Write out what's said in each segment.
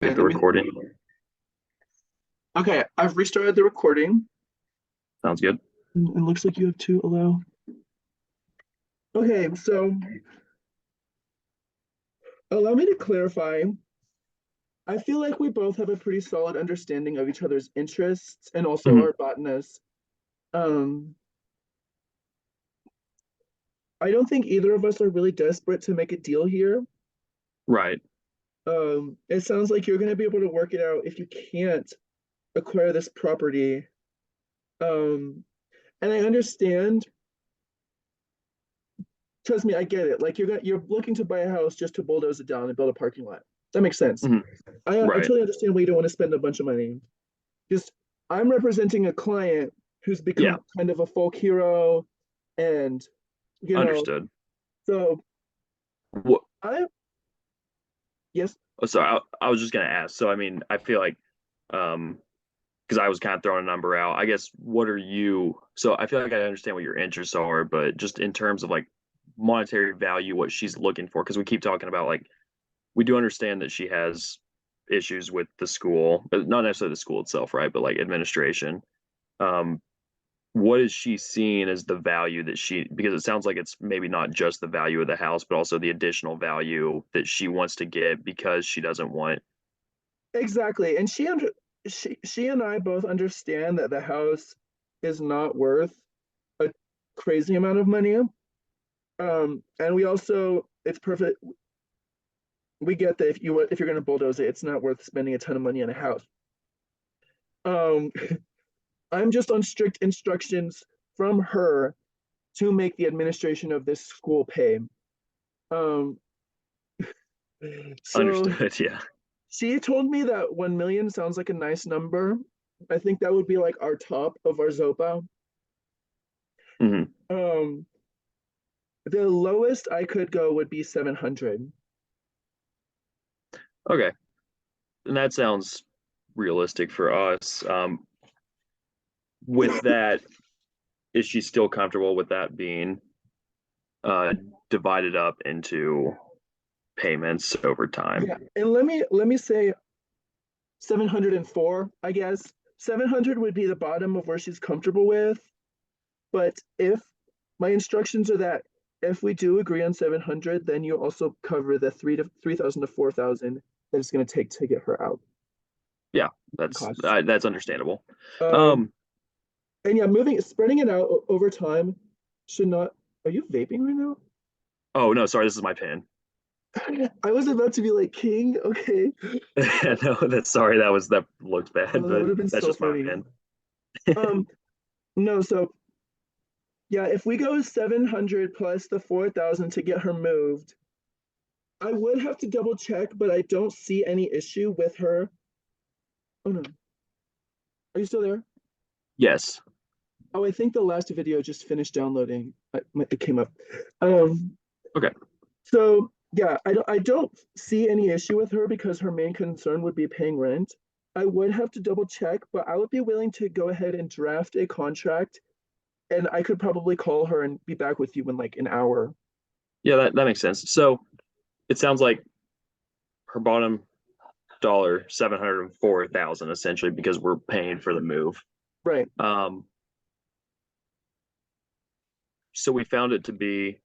Okay, Hit the let me. recording. Okay, I've restarted the recording. Sounds good. It looks like you have to allow. Okay, so allow me to clarify. I feel like we both have a pretty solid understanding of each other's interests and also Mhm. our botanists. Um, I don't think either of us are really desperate to make a deal here. Right. It sounds like you're going to be able to work it out if you can't acquire this property. Um, and I understand. Trust me, I get it. Like you're looking to buy a house just to bulldoze it down and build a parking lot. That makes sense. Mhm. I Right. totally understand why you don't want to spend a bunch of money. Just I'm representing a client who's Yeah. become kind of a folk hero, and you know, Understood. so What? I yes, Oh, sorry. I was just gonna ask. So, I mean, I feel like, um, because I was kind of throwing a number out. I guess what are you? So, I feel like I understand what your interests are, but just in terms of like monetary value, what she's looking for, because we keep talking about like we do understand that she has issues with the school, but not necessarily the school itself, right? But like administration. Um, what is she seeing as the value that she, because it sounds like it's maybe not just the value of the house but also the additional value that she wants to get because she doesn't want. exactly. And she and I both understand that the house is not worth a crazy amount of money. And we also it's perfect. We get that if you're going to bulldoze it, it's not worth spending a ton of money on a house. Um, I'm just on strict instructions from her to make the administration of this school pay. Um, so Understood. Yeah. she told me that 1 million sounds like a nice number. I think that would be like our top of our Zopa. Hmm. Um, the lowest I could go would be 700. Okay, and that sounds realistic for us. With that, is she still comfortable with that being uh divided up into payments over time? Yeah, and let me say 704, I guess. 700 would be the bottom of where she's comfortable with. But if my instructions are that if we do agree on 700, then you also cover the 3,000 to 4,000 that it's going to take to get her out Yeah, that's costs. that's understandable. Um, um and yeah, spreading it out over time should not. Are you vaping right now? oh no, sorry, this is my pen. I was about to be like, King, okay. No, that's sorry, that looked bad, Oh, that but would have been that's so just my funny. pen. Um, no, so yeah, if we go 700 plus the 4,000 to get her moved, I would have to double check, but I don't see any issue with her. Oh no, are you still there? Yes. Oh, I think the last video just finished downloading. It came up. Um, Okay. so yeah, I don't see any issue with her because her main concern would be paying rent. I would have to double check, but I would be willing to go ahead and draft a contract, and I could probably call her and be back with you in like an hour. Yeah, that makes sense. So it sounds like her bottom dollar 704,000 essentially because we're paying for the move. Right. Um, so we found it to be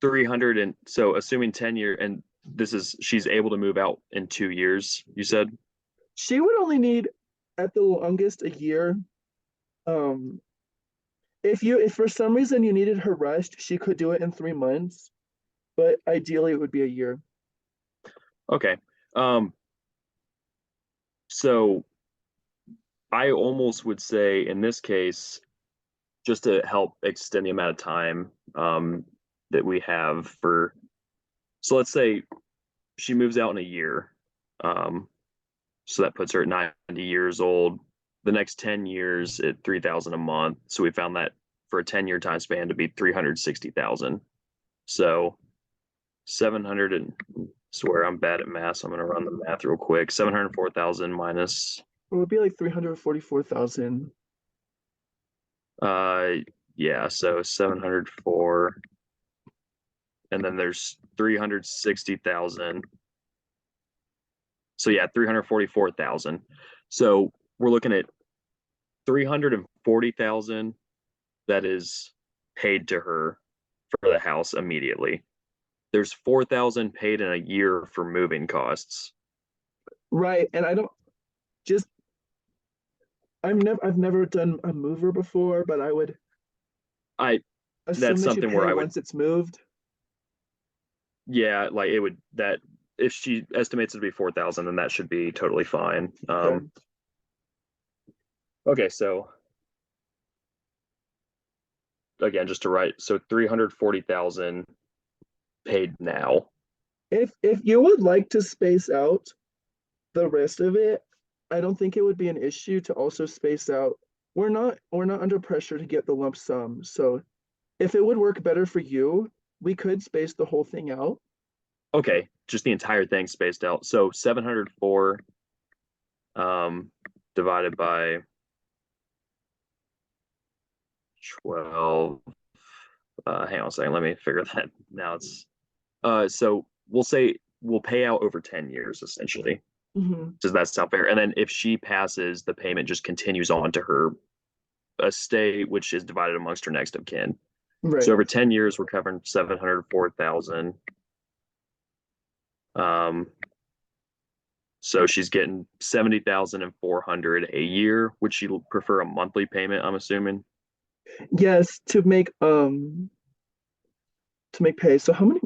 300, and so assuming 10 year, and this is she's able to move out in 2 years, you said? She would only need at the longest a year. Um, if for some reason you needed her rushed, she could do it in 3 months, but ideally it would be a year. Okay. Um, so I almost would say in this case, just to help extend the amount of time that we have for, so let's say she moves out in a year. Um, so that puts her at 90 years old. The next 10 years at 3,000 a month. So we found that for a 10-year time span to be 360,000. So 700, and swear I'm bad at math, so I'm going to run the math real quick. 704,000 minus It would be like 344,000. uh yeah, so 704, and then there's 360,000 So yeah, 344,000. So we're looking at 340,000 that is paid to her for the house immediately. There's 4,000 paid in a year for moving costs. Right. And I don't just I've never done a mover before, but I would I assume That's that you something where pay I would, once it's moved. yeah, like it would that if she estimates it to be 4,000, then that should be totally fine. Okay. Okay, so again, just to write, so 340,000 paid now. If you would like to space out the rest of it, I don't think it would be an issue to also space out. We're not under pressure to get the lump sum. So if it would work better for you, we could space the whole thing out. Okay, just the entire thing spaced out. So 704 um divided by 12. Hang on a second, let me figure that now. It's so we'll say we'll pay out over 10 years essentially. Hmm. Does that sound fair? And then if she passes, the payment just continues on to her estate, which is divided amongst her next of kin. So Right. over 10 years, we're covering 704,000. Um, so she's getting 70,400 a year. Would she prefer a monthly payment, I'm assuming? Yes, to make pay. So how many,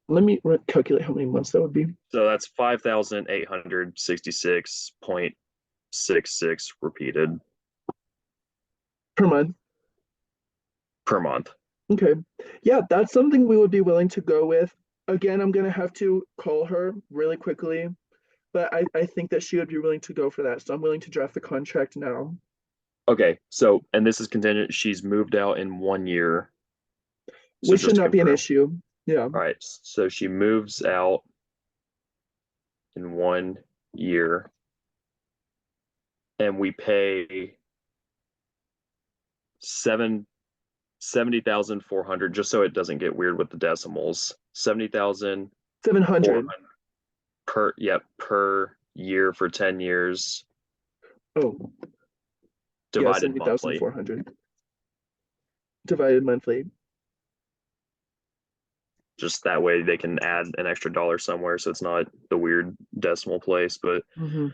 let me calculate how many months that would be So that's 5,866.66 repeated per month. per month. Okay. Yeah, that's something we would be willing to go with. Again, I'm gonna have to call her really quickly, but I think that she would be willing to go for that. So I'm willing to draft the contract now, Okay, so and this is contingent. She's moved out in 1 year. So which should just to not be an confirm. issue. Yeah. All right, so she moves out in 1 year, and we pay seven 70,400, just so it doesn't get weird with the decimals. 700. 70,400 per year for 10 years Oh, yeah, divided monthly. 70,400 divided monthly. Just that way they can add an extra dollar somewhere so it's not the weird decimal place. But Hmm.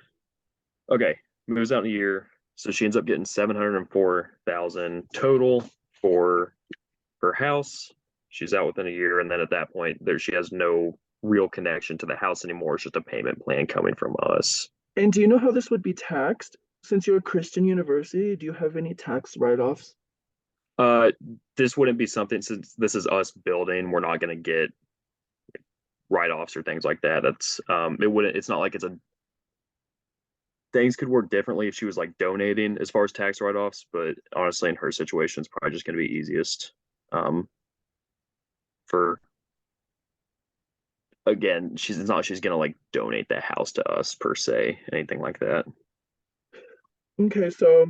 okay, moves out in a year. So she ends up getting 704,000 total for her house. She's out within a year, and then at that point, there she has no real connection to the house anymore. It's just a payment plan coming from us. And do you know how this would be taxed? Since you're a Christian university, do you have any tax write-offs? Uh, this wouldn't be something, since this is us building. We're not going to get write-offs or things like that. That's it wouldn't. It's not like it's a things could work differently if she was like donating as far as tax write-offs. But honestly, in her situation, it's probably just going to be easiest. Um, for again, she's it's not she's going to like donate the house to us per se, anything like that. Okay, so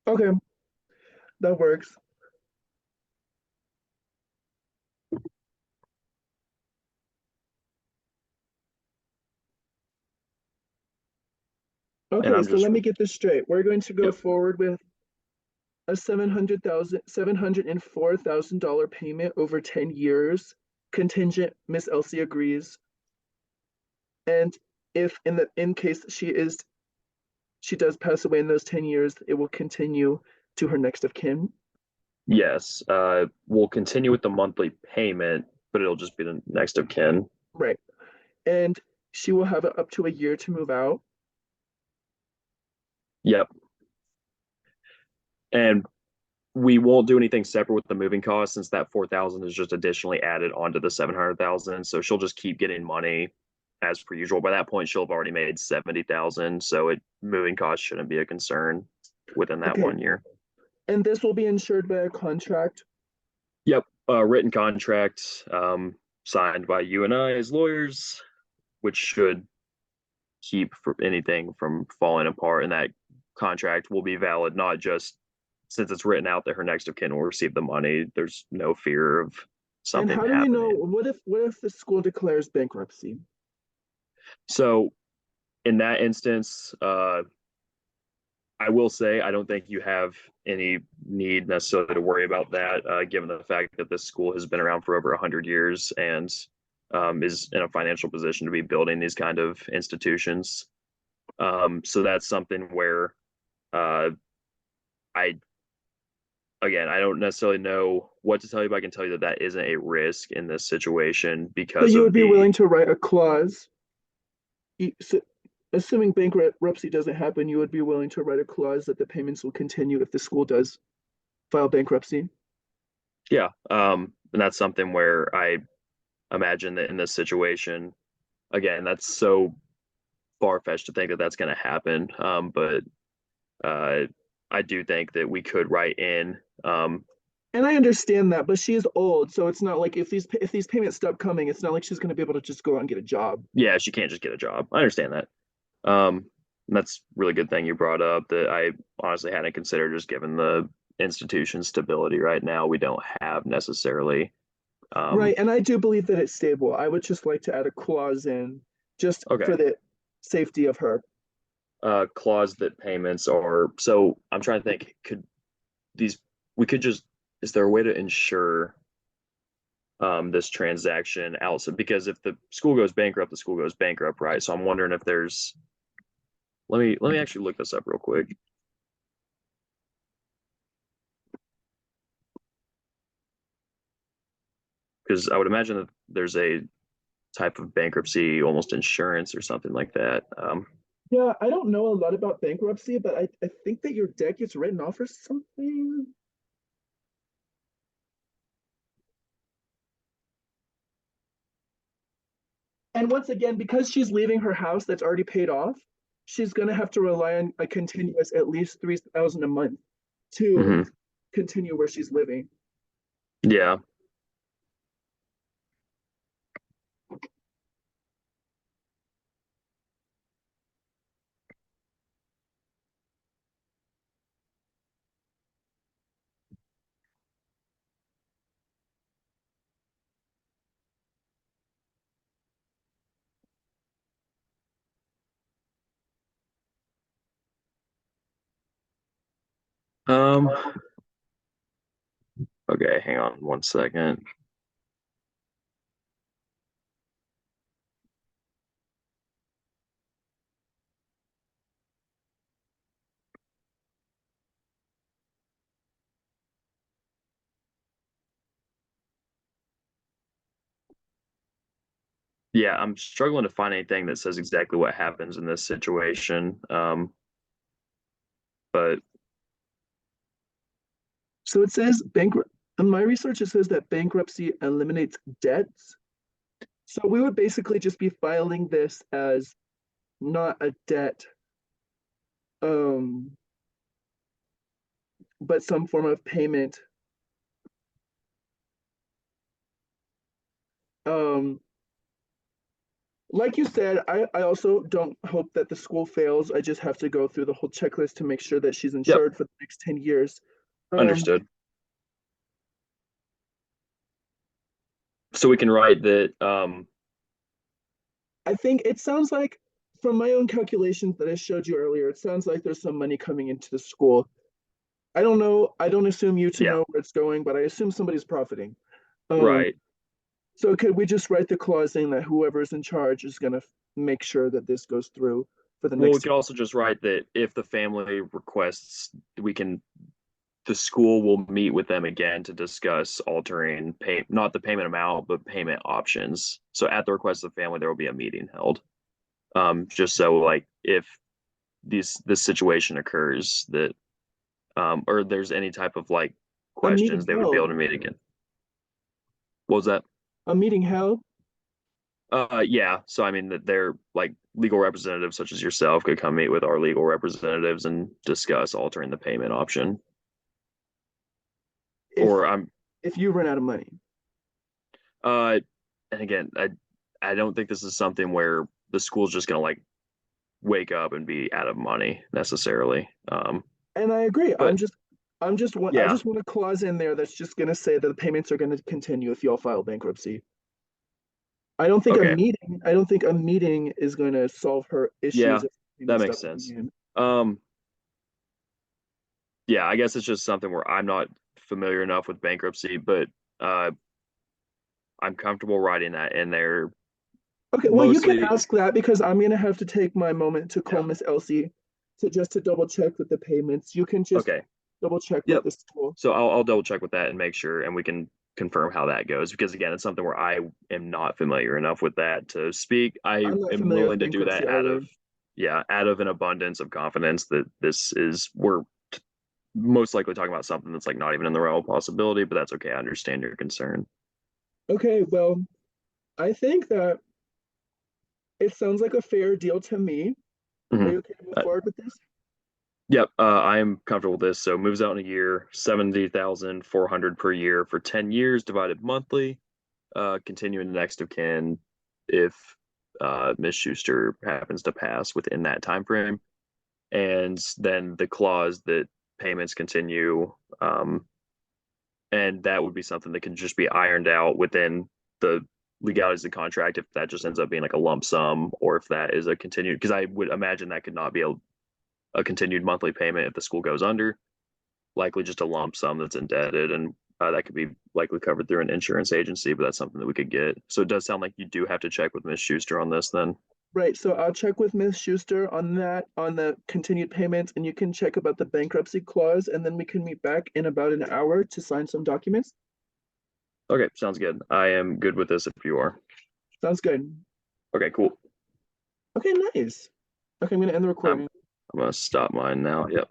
okay, that works. And Okay, I'm so just let me get this straight. We're going to go yep, forward with a $704,000 payment over 10 years. Contingent, Miss Elsie agrees. And if in case she does pass away in those 10 years, it will continue to her next of kin. yes. We'll continue with the monthly payment, but it'll just be the next of kin. Right. And she will have up to a year to move out. Yep. And we won't do anything separate with the moving costs, since that 4,000 is just additionally added onto the 700,000. So she'll just keep getting money as per usual. By that point, she'll have already made 70,000. So moving costs shouldn't be a concern within that Okay. 1 year. And this will be insured by a contract. Yep. Written contract signed by you and I as lawyers, which should keep anything from falling apart. And that contract will be valid, not just since it's written out that her next of kin will receive the money. There's no fear of And something how do we know, happening. what if the school declares bankruptcy? So in that instance, I will say I don't think you have any need necessarily to worry about that, given the fact that this school has been around for over 100 years and is in a financial position to be building these kind of institutions. So that's something where uh, I, again, I don't necessarily know what to tell you, but I can tell you that that isn't a risk in this situation So because you would of be the, willing to write a clause, so, assuming bankruptcy doesn't happen, you would be willing to write a clause that the payments will continue if the school does file bankruptcy? yeah, and that's something where I imagine that in this situation, again, that's so far fetched to think that that's going to happen. But uh, I do think that we could write in. And I understand that, but she is old, so it's not like if these payments stop coming, it's not like she's going to be able to just go out and get a job. Yeah, she can't just get a job. I understand that. And that's a really good thing you brought up that I honestly hadn't considered, just given the institution stability right now. We don't have necessarily. Right, Um, and I do believe that it's stable. I would just like to add a clause in just for okay. the safety of her. Clause that payments are. So I'm trying to think. Could these? We could just. Is there a way to ensure this transaction outside? Because if the school goes bankrupt, the school goes bankrupt, right? So I'm wondering if there's. Let me actually look this up real quick because I would imagine that there's a type of bankruptcy, almost insurance or something like that. Yeah, I don't know a lot about bankruptcy, but I think that your debt gets written off or something. And once again, because she's leaving her house that's already paid off, she's going to have to rely on a continuous at least 3,000 a month to Mhm. continue where she's living. Yeah. Um, okay, hang on 1 second. Yeah, I'm struggling to find anything that says exactly what happens in this situation. But So it says bankrupt. In my research, it says that bankruptcy eliminates debts. So we would basically just be filing this as not a debt, um, but some form of payment. Um, like you said, I also don't hope that the school fails. I just have to go through the whole checklist to make sure that she's yep, insured for the next 10 years. Um, understood. So we can write that. I think it sounds like, from my own calculations that I showed you earlier, it sounds like there's some money coming into the school. I don't know. I don't assume you to Yeah, know where it's going, but I assume somebody's profiting. Um, right. so could we just write the clause saying that whoever's in charge is going to make sure that this goes through for the Well, we next? could also just write that if the family requests, we can the school will meet with them again to discuss altering not the payment amount, but payment options. So at the request of the family, there will be a meeting held. Just so like if this situation occurs that or there's any type of like A meeting questions, they would be able held. to meet again. What was that? A meeting held. Yeah. So I mean that they're like legal representatives such as yourself could come meet with our legal representatives and discuss altering the payment option. if Or I'm if you run out of money. uh and again, I don't think this is something where the school's just gonna like wake up and be out of money necessarily. And I agree. But I Yeah. just want a clause in there that's just gonna say that the payments are gonna continue if y'all file bankruptcy. Okay. I don't think a meeting is gonna solve her Yeah, issues of that payment makes stuff coming sense. in. Um, yeah, I guess it's just something where I'm not familiar enough with bankruptcy, but uh, I'm comfortable writing that in there. Okay, well, you can Mostly, ask that because I'm gonna have to take my moment to call yeah. Miss Elsie to double check with the payments. You can just Okay. double check with Yep. the school. So I'll double check with that and make sure, and we can confirm how that goes. Because again, it's something where I am not familiar enough with that to speak. I I'm not am familiar with willing to do bankruptcy that out either. of, yeah, out of an abundance of confidence that this is we're most likely talking about something that's like not even in the realm of possibility. But that's okay. I understand your concern. Okay, well, I think that it sounds like a fair deal to me. Are Mhm. you okay to move forward with this? Yep, I am comfortable with this. So moves out in a year, 70,400 per year for 10 years divided monthly, continuing the next of kin if Ms. Schuster happens to pass within that time frame. And then the clause that payments continue, um, and that would be something that can just be ironed out within the legalities of the contract if that just ends up being like a lump sum or if that is a continued, because I would imagine that could not be a continued monthly payment if the school goes under, likely just a lump sum that's indebted, and that could be likely covered through an insurance agency, but that's something that we could get. So it does sound like you do have to check with Ms. Schuster on this then. Right, so I'll check with Ms. Schuster on that, on the continued payments, and you can check about the bankruptcy clause, and then we can meet back in about an hour to sign some documents. Okay, sounds good. I am good with this if you are. Sounds good. Okay, cool. Okay, nice. Okay, I'm gonna end the I'm recording. I'm gonna stop mine now. Yep.